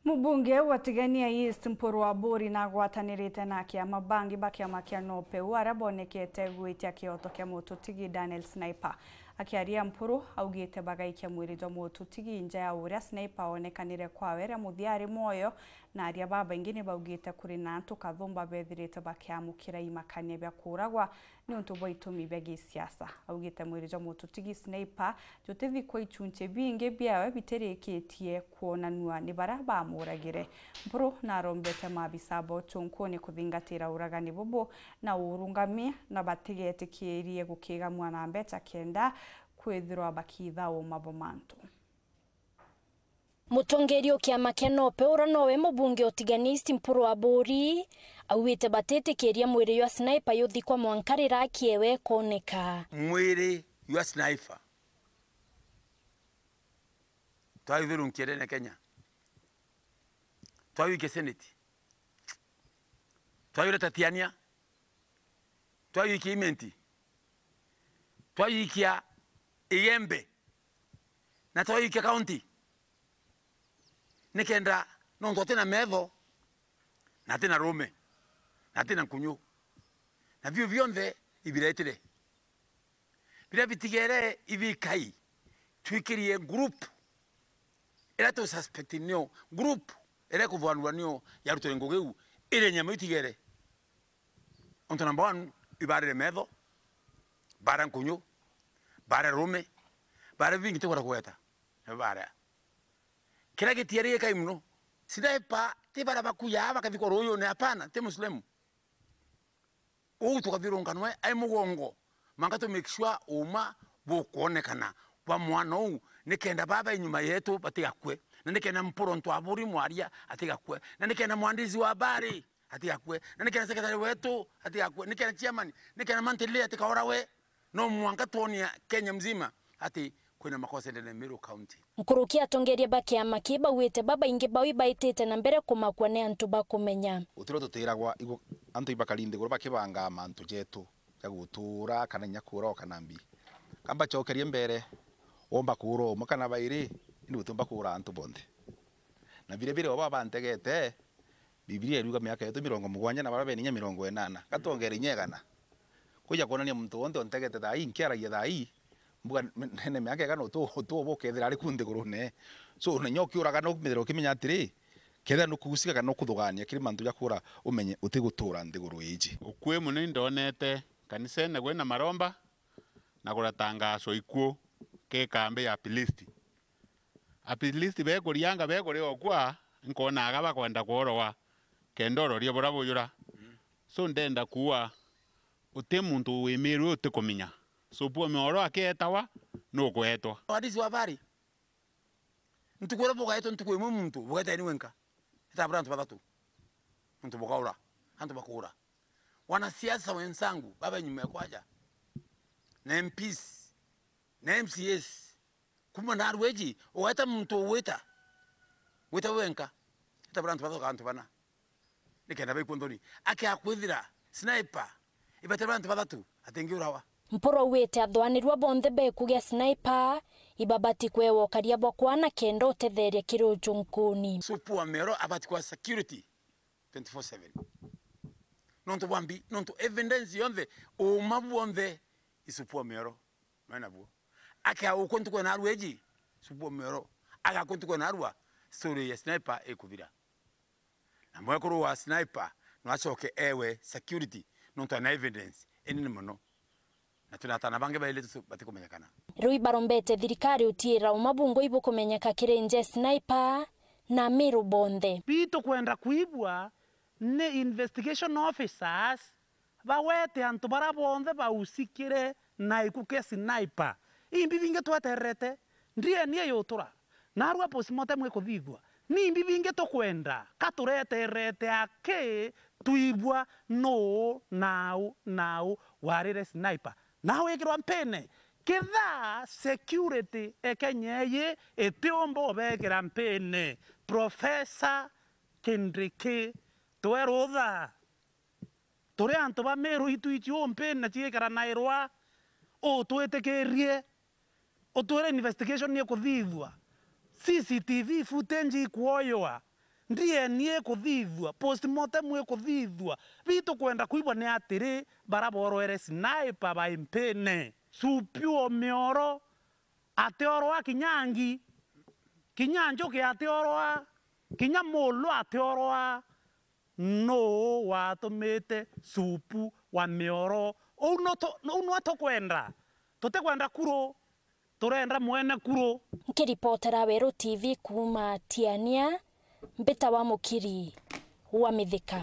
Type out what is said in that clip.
Mubunge wa Tigania East MPURU ABURI na gwatanirite na kiama bangi bakiama kia MPWII arabonekete gwitia kioto kia mututigi Daniel Sniper akiaria MPURU augite bagaikia mwiri jwa mututigi nja ya uria Sniper onekanire kwawe ria muthiari moyo na aria baba ingine baugite kuri na antu kathumba bethirite bakiamukira imakania bya kuragwa ni untu bwa itumi bya gisiasa augite mwiri jwa mututigi Sniper jotethi kwa ICUNCI bingi byawe bitereketie kuonanua ni bara bamuragire MPURU narombete mabisa bo UCHUNKUNI kuthingatira uragani BUBU na urungamia na batigetikirie gukiga mwana mbeta KENDA kwithirwa bakithawo mabomantu. Mutongerio kiama kia MPWII nowe mubunge otiganisti MPURU ABURI auwite batitikiria mwiri wa Sniper yuthikwa mwankarira akiewe koneka. Mwiri wa Sniper twaithiru nkirene Kenya twawike Senate twawire Tatiania twawike imenti twawikia Igembe na twawikia county nikenda nonto tena medho na tena Rome na tena Kunyu na vyo vyonde ibiretire bila bitigere ibikai twikirie group era to suspectinio group era kuvanwanio ya ruto ngogeu ile nyama itigere onto number 1 ibare medho bara Kunyu bara Rome bara vingi tukora kweta bara kila getiarie kai mno Sniper ti bara bakuya bakathiko royo ne hapana te muslemu o tukavironganwe ai mugongo mangato make sure uma bokonekana kwa mwana u nikenda baba inyuma yetu batigakwe na nikenda MPURU ntu ABURI mwaria atigakwe na nikenda mwandizi wa habari atigakwe na nikenda sekretari wetu atigakwe nikenda chairman nikenda mantele atikaora we no MWANKA tonia Kenya mzima ati kuna makosa ndene Meru County. Nkurukia tongeria bakiama kiba wite baba inge bawi baitete na mbere kumakwa ne antu bakumenya. Utiro tutiragwa igo antu ibakalinde goro bakibanga amantu jetu ya gutura kana nyakura okanambi. Kamba chokerie mbere omba kuro mukana bairi ndi utumba kura antu bonde. Na vile vile baba bantegete Biblia iruga miaka yetu 70 na barabe ninya 80 gatongere nyegana. Kuja kuonania mtu wonde ontegete thai nkera ye thai mbuga nene miaka gano to bokethira ari kunde gorone so na nyoki uraga no mithero kimenya atiri ketha no kugusika kana no kuthugania kiri mantu ya kura umenye utigutura ndiguru iji ukwe muno ndonete kanisa na gwena maromba na kuratangazo IKUO ke kambe ya apilisti be kurianga be kuri okwa nkona agaba kwenda kworowa kendoro rie borabo yura so ndenda kuwa uti muntu wimiru utikumenya so bwo moro aketawa no kwetwa Wadizi wa habari ntukwera boga yetu ntukwe muntu bogata ni wenka itabra ntu batatu ntu bogaura antu bakura wanasiasa wenzangu baba nyuma kwaja na MPs na MCS kuma na arweji oeta muntu weta wenka itabra ntu batatu antu bana nikenda be kondoni ake akwithira Sniper ibatabra ntu batatu atengiurawa MPURU wite athwanirwa bonthe bekugia Sniper ibabatikwe wokaria bokwana kenda utetheria kiri UCHUNKUNI supua mero abatikwa security 24/7 nonto bambi nonto evidence yonde o mabonde isupua mero maana buo aka ukontu kwa narweji supua mero aka kontu kwa narwa story ya Sniper ekuvira na mwekuru wa Sniper no achoke ewe security nonto na evidence enini mono na tunatana bange baile batikumenyekana Rui barombete thirikari utiira umabungo ibukumenyeka kirenje Sniper na Meru bonde pito kwenda kuibwa ne investigation officers bawete antu barabonde bausikire na ikuke Sniper imbi binge tweterete ndie nie yotura narwa posimote mwe kuthithua ni imbi binge to kwenda katureterete ake tuibwa no now warire Sniper nawe kirwa mpene ketha security ekenyeye etiombo bekira mpene Professor Kendrike twerotha tore antu ba Meru ituichi ompene chikara nairwa o twetekerie o twere investigation ni kuthithwa CCTV footage ikuoyoa DNA kuthithua postmortem kuthithua bitu kwenda kuibwa ni atiri baraborwere sniper ba impene supio mioro ateorwa kinyangi kinyanjo ke ateorwa kinyamolo ateorwa no watomete supu wa mioro uno to kwenda tote kwenda kuro turenda mwene kuro. Nkiripotera Weru TV kuma Tiania mbita wa mukiri wa Mithika.